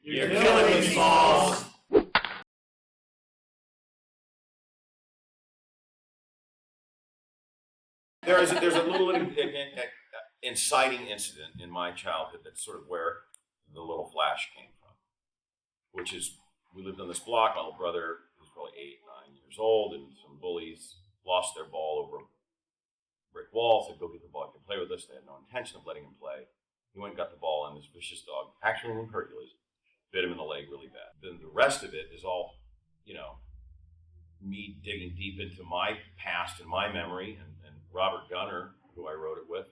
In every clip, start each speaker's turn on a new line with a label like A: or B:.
A: You're killing me, Smalls! There's a little inciting incident in my childhood that's sort of where the little flash came from, which is we lived on this block. My little brother was probably 8, 9 years old, and some bullies lost their ball over a brick wall, said, go get the ball, you can play with us. They had no intention of letting him play. He went and got the ball, and this vicious dog, actually named Hercules, bit him in the leg really bad. Then the rest of it is all, me digging deep into my past and my memory, and Robert Gunner, who I wrote it with,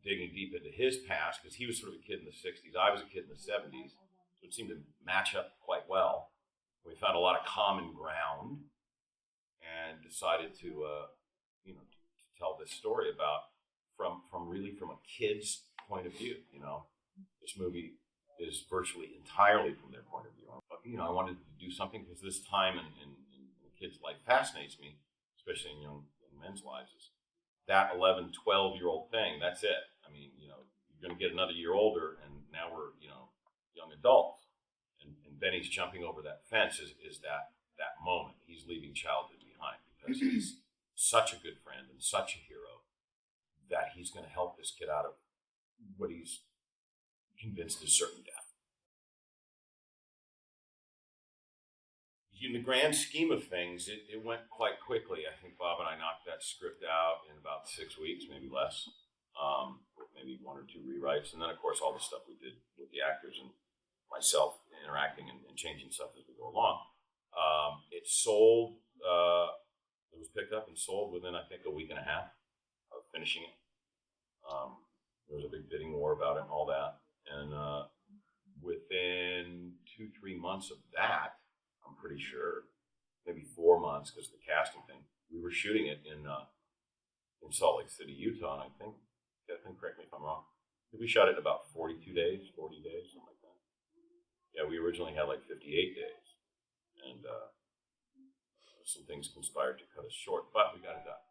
A: digging deep into his past, because he was sort of a kid in the 60s. I was a kid in the 70s, so it seemed to match up quite well. We found a lot of common ground and decided to tell this story about from a kid's point of view. This movie is virtually entirely from their point of view. I wanted to do something because this time in a kid's life fascinates me, especially in young men's lives. Is that 11, 12-year-old thing, that's it. I mean, you're going to get another year older, and now we're, young adults. And Benny's jumping over that fence is that moment. He's leaving childhood behind because he's such a good friend and such a hero that he's going to help this kid out of what he's convinced is certain death. In the grand scheme of things, it went quite quickly. I think Bob and I knocked that script out in about 6 weeks, maybe less, maybe 1 or 2 rewrites. And then, of course, all the stuff we did with the actors and myself interacting and changing stuff as we go along. It sold, it was picked up and sold within, I think, a week and a half of finishing it. There was a big bidding war about it and all that. And within 2-3 months of that, I'm pretty sure, maybe 4 months, because the casting thing, we were shooting it in Salt Lake City, Utah, and I think, Cathleen, correct me if I'm wrong, we shot it in about 42 days, 40 days, something like that. Yeah, we originally had like 58 days, and some things conspired to cut us short, but we got it done.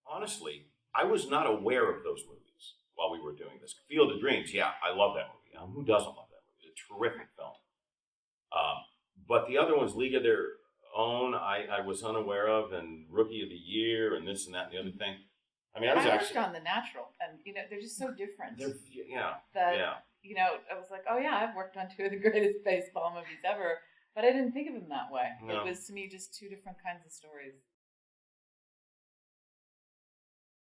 A: Honestly, I was not aware of those movies while we were doing this. Field of Dreams, yeah, I love that movie. Who doesn't love that movie? It's a terrific film. But the other ones, League of Their Own, I was unaware of, and Rookie of the Year, and this and that and the other thing. I mean, I worked
B: on The Natural, and they're just so different.
A: Yeah.
B: I was like, oh yeah, I've worked on 2 of the greatest baseball movies ever, but I didn't think of them that way. No. It was to me just 2 different kinds of stories.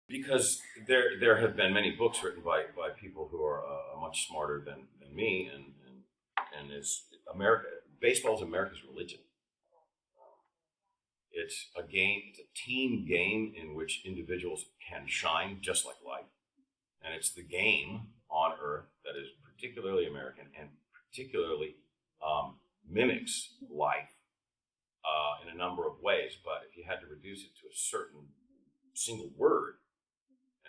A: Because there have been many books written by people who are much smarter than me, and is America. Baseball is America's religion. It's a game. It's a team game in which individuals can shine just like life, and it's the game on Earth that is particularly American and particularly mimics life in a number of ways. But if you had to reduce it to a certain single word.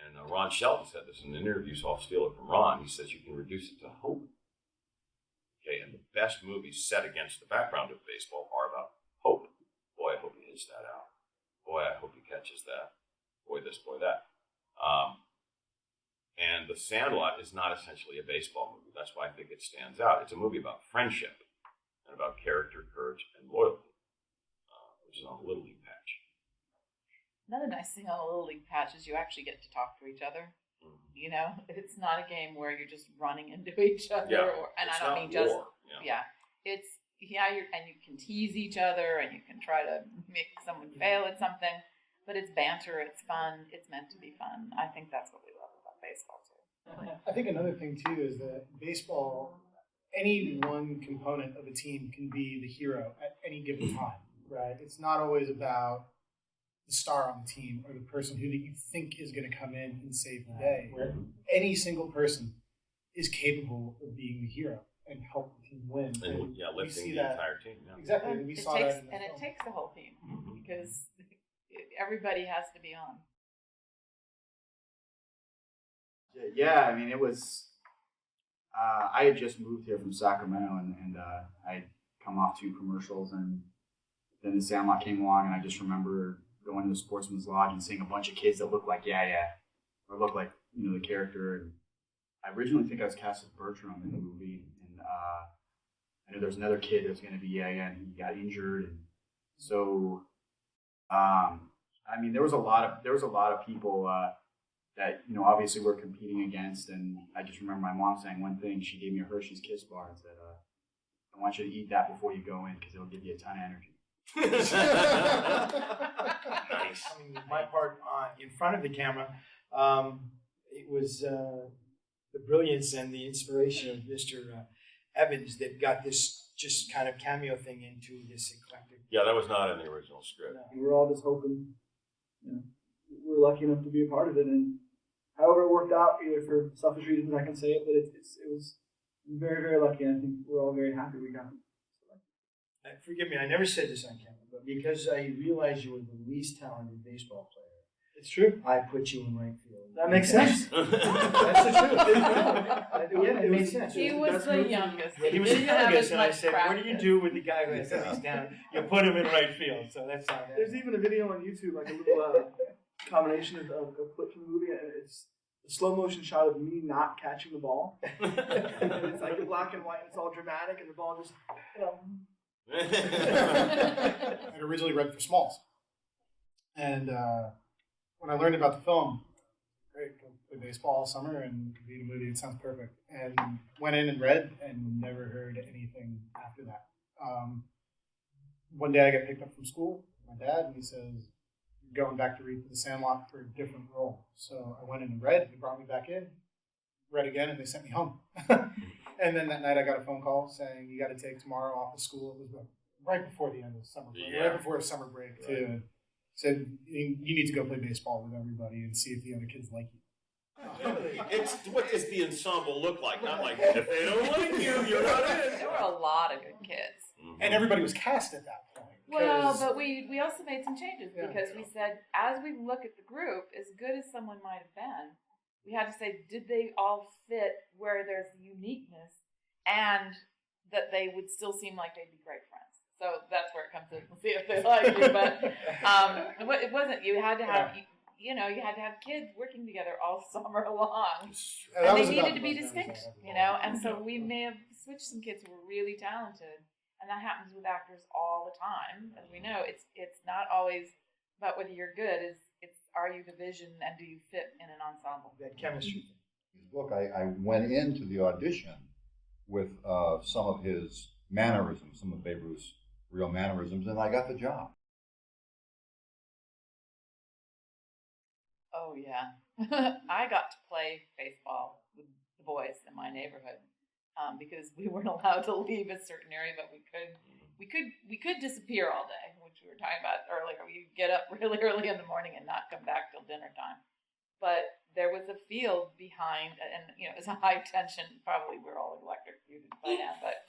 A: And Ron Shelton said this in an interview, so I'll steal it from Ron. He says you can reduce it to hope. Okay, and the best movies set against the background of baseball are about hope. Boy, I hope he hits that out. Boy, I hope he catches that. Boy, this, boy, that. And The Sandlot is not essentially a baseball movie. That's why I think it stands out. It's a movie about friendship and about character, courage, and loyalty, which is on a Little League patch.
B: Another nice thing on a Little League patch is you actually get to talk to each other. Mm-hmm. It's not a game where you're just running into each other.
A: Yeah,
B: and
A: it's
B: I don't
A: not
B: mean just
A: war.
B: It's and you can tease each other and you can try to make someone fail at something, but it's banter, it's fun, it's meant to be fun. I think that's what we love about baseball too.
C: I think another thing too is that baseball, any one component of a team can be the hero at any given time, right? It's not always about the star on the team or the person who you think is going to come in and save the day. Where any single person is capable of being the hero and help the team win.
A: And lifting the entire team. Yeah.
C: Exactly. And we saw that in the film.
B: It takes the whole team because everybody has to be on.
D: Yeah, I mean, it was. I had just moved here from Sacramento, and I had come off 2 commercials, and then the Sandlot came along, and I just remember going to the Sportsman's Lodge and seeing a bunch of kids that looked like or looked like the character, and I originally think I was cast as Bertram in the movie, and I know there's another kid that was going to be and he got injured, and so I mean there was a lot of people that obviously we're competing against, and I just remember my mom saying one thing. She gave me a Hershey's Kiss bar and said, "I want you to eat that before you go in because it'll give you a ton of energy."
A: Nice.
E: I mean, my part in front of the camera, it was the brilliance and the inspiration of Mr. Evans that got this just kind of cameo thing into this eclectic.
A: Yeah, that was not in the original script.
E: No.
F: We were all just hoping, we're lucky enough to be a part of it, and however it worked out, either for selfish reasons, I can say it, but it was very, very lucky, and I think we're all very happy we got it.
E: Forgive me, I never said this on camera, but because I realized you were the least talented baseball player,
F: It's true.
E: I put you in right field.
F: That makes sense.
E: That's the truth. Yeah, it makes sense.
B: He was the youngest.
E: He was the
B: didn't have
E: youngest,
B: as
E: and I
B: much
E: said, "What do you
B: practice."
E: do with the guy who has these down? You put him in right field." So that's how.
F: There's even a video on YouTube, like a little combination of clips from the movie, and it's a slow motion shot of me not catching the ball. And it's like in black and white, and it's all dramatic, and the ball just,
C: I had originally read for Smalls. And when I learned about the film, great, go play baseball all summer and be in a movie, it sounds perfect. And went in and read and never heard anything after that. One day I got picked up from school, my dad, and he says, "You're going back to read for the Sandlot for a different role." So I went in and read, they brought me back in, read again, and they sent me home. And then that night I got a phone call saying, "You got to take tomorrow off of school." It was right before the end of summer break,
A: Yeah.
C: right before summer break, too. And said, "You need to go play baseball with everybody and see if the other kids like you."
A: It's what does the ensemble look like? Not like if they don't like you, you're not in.
B: There were a lot of good kids.
C: And everybody was cast at that point.
B: Well,
C: 'cause-
B: but we also made some changes
C: Yeah.
B: because we said, as we look at the group, as good as someone might have been, we had to say, did they all fit where there's uniqueness and that they would still seem like they'd be great friends. So that's where it comes in. See if they like you. But it wasn't. You had to have, you had to have kids working together all summer long.
C: that
B: And they
C: was about
B: needed to be
C: the most
B: distinct,
C: memorable.
B: And so we may have switched some kids who were really talented, and that happens with actors all the time. As we know, it's not always about whether you're good. It's are you the vision and do you fit in an ensemble?
E: That chemistry.
G: His book, I went into the audition with some of his mannerisms, some of Babe Ruth's real mannerisms, and I got the job.
B: Oh yeah, I got to play baseball with the boys in my neighborhood because we weren't allowed to leave a certain area, but we could disappear all day, which we were talking about earlier. We'd get up really early in the morning and not come back till dinner time. But there was a field behind, and it was a high tension. Probably we're all electrocuted by now, but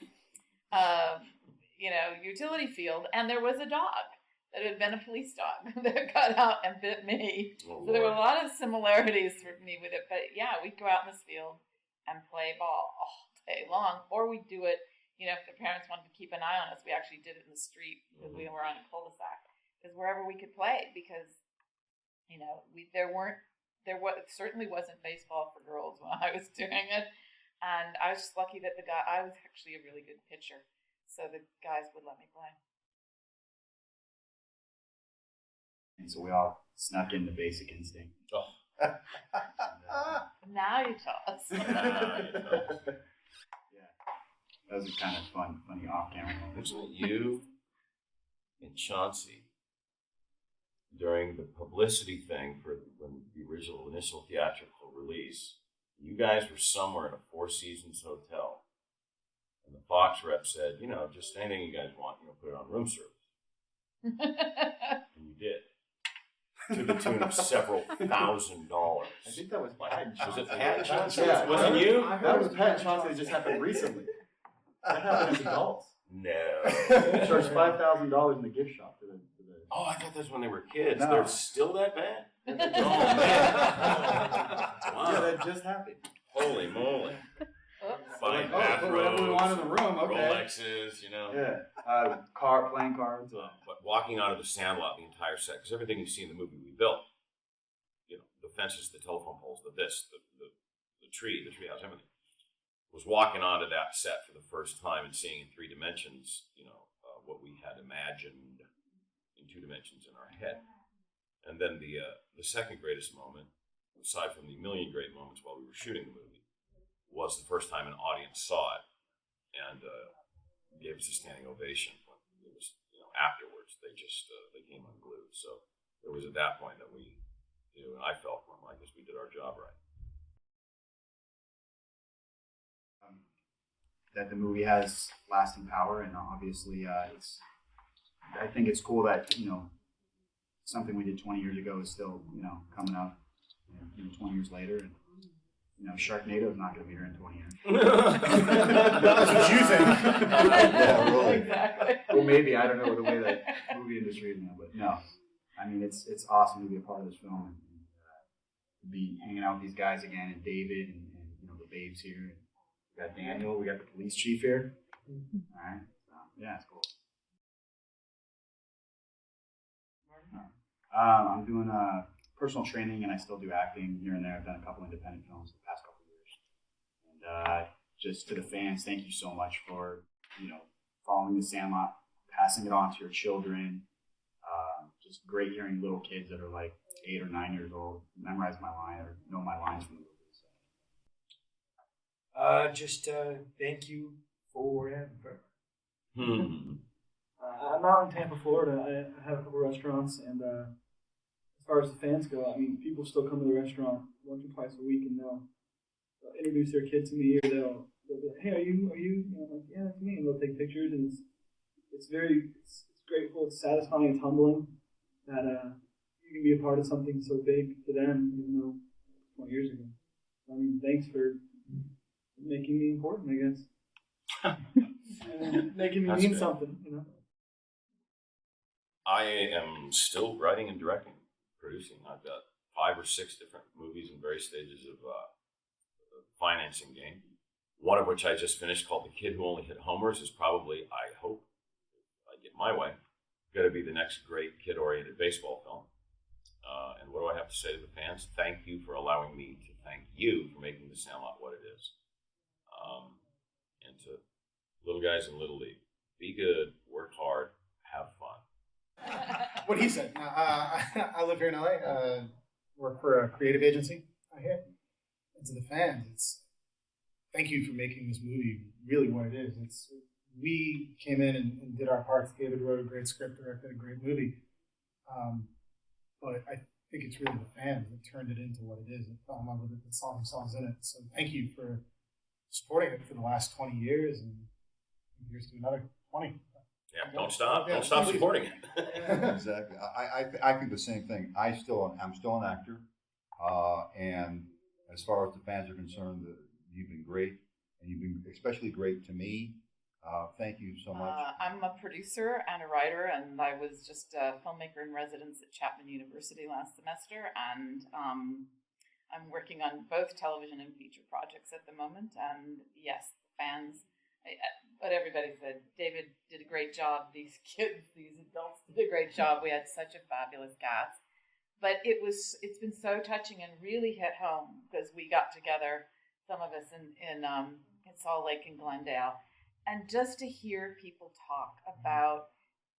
B: utility field, and there was a dog that had been a police dog that got out and bit me.
A: Oh,
B: So there were a
A: Lord.
B: lot of similarities for me with it. But yeah, we'd go out in this field and play ball all day long, or we'd do it. If the parents wanted to keep an eye on us, we actually did it in the street because we were on a cul-de-sac. Because wherever we could play, because there certainly wasn't baseball for girls when I was doing it, and I was just lucky that I was actually a really good pitcher, so the guys would let me play.
D: And so we all snuck into Basic Instinct.
B: Now you tell us.
D: That was a kind of funny off-camera moment.
A: Wasn't you and Chauncey during the publicity thing for when the original initial theatrical release? You guys were somewhere in a Four Seasons hotel, and the Fox rep said, just anything you guys want, put it on room service, and you did. To the tune of several $1,000s.
D: I think that was
A: Like,
D: Pat
A: was
D: Johnson.
A: it Pat Johnson?
D: Yeah.
A: Wasn't you?
D: That was Pat Johnson. It just happened recently. That happened as adults.
A: No.
D: They charged $5,000 in the gift shop for the.
A: Oh, I thought that's when they were kids.
D: No.
A: They're still that bad? Oh, man.
D: Yeah, that just happened.
A: Holy moly.
B: Oops.
A: Buying
D: Put whatever we want in the room. Okay.
A: Rolexes,
D: Yeah. Playing cards.
A: But walking out of the Sandlot, the entire set, because everything you see in the movie we built. The fences, the telephone poles, the treehouse, everything. Was walking onto that set for the first time and seeing in 3 dimensions, what we had imagined in 2 dimensions in our head. And then the second greatest moment, aside from the million great moments while we were shooting the movie, was the first time an audience saw it and gave us a standing ovation. When it was, afterwards, they just they came unglued. So it was at that point that we, and I felt, well, I guess we did our job right.
D: That the movie has lasting power, and obviously, I think it's cool that something we did 20 years ago is still coming up, 20 years later, and Sharknado is not going to be here in 20 years.
C: That's what you think.
G: Yeah, really.
B: Exactly.
D: Well, maybe, I don't know the way the movie industry is now, but no, I mean it's awesome to be a part of this film and be hanging out with these guys again, and David and the babes here. We got Daniel, we got the police chief here. All right, so, yeah, it's cool. I'm doing personal training, and I still do acting here and there. I've done a couple independent films the past couple of years. And just to the fans, thank you so much for following the Sandlot, passing it on to your children. Just great hearing little kids that are like 8 or 9 years old memorize my line or know my lines from the movie.
E: Thank you forever.
F: I'm out in Tampa, Florida. I have a couple restaurants, and as far as the fans go, I mean, people still come to the restaurant once or twice a week, and they'll introduce their kid to me, or they'll be like, "Hey, are you?" I'm like, "Yeah, that's me," and they'll take pictures, and it's grateful, it's satisfying, it's humbling that you can be a part of something so big to them, even though 20 years ago. I mean, thanks for making me important, I guess. And making me
A: That's
F: mean
A: good.
F: something,
A: I am still writing and directing, producing. I've got 5 or 6 different movies in various stages of financing game. One of which I just finished, called The Kid Who Only Hit Homers, is probably, I hope, if I get my way, going to be the next great kid-oriented baseball film. And what do I have to say to the fans? Thank you for allowing me to thank you for making The Sandlot what it is. And to little guys in Little League, be good, work hard, have fun.
C: What he said. I live here in LA. Work for a creative agency out here. And to the fans, it's thank you for making this movie really what it is. We came in and did our parts. David wrote a great script, directed a great movie. But I think it's really the fans that turned it into what it is. That fell in love with it, that saw themselves in it. So thank you for supporting it for the last 20 years, and here's to another 20.
A: Yeah, don't stop.
C: Yeah,
A: Don't stop
C: please.
A: supporting it.
G: Exactly. I think the same thing. I'm still an actor, and as far as the fans are concerned, you've been great, and you've been especially great to me. Thank you so much.
B: I'm a producer and a writer, and I was just a filmmaker in residence at Chapman University last semester, and I'm working on both television and feature projects at the moment. And yes, fans. But everybody said David did a great job. These kids, these adults did a great job. We had such a fabulous cast. But it's been so touching and really hit home because we got together, some of us in Salt Lake and Glendale, and just to hear people talk about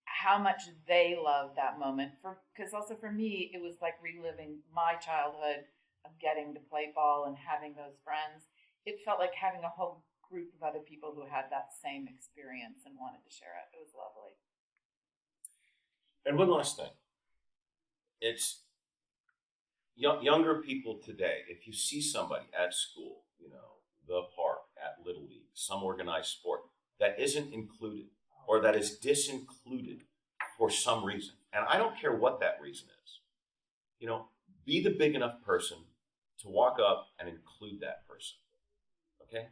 B: how much they loved that moment. Because also for me, it was like reliving my childhood of getting to play ball and having those friends. It felt like having a whole group of other people who had that same experience and wanted to share it. It was lovely.
A: And one last thing. It's younger people today, if you see somebody at school, the park, at Little League, some organized sport, that isn't included or that is disincluded for some reason, and I don't care what that reason is, be the big enough person to walk up and include that person, okay?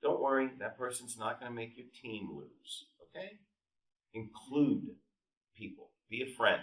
A: Don't worry, that person's not going to make your team lose, okay? Include people. Be a friend.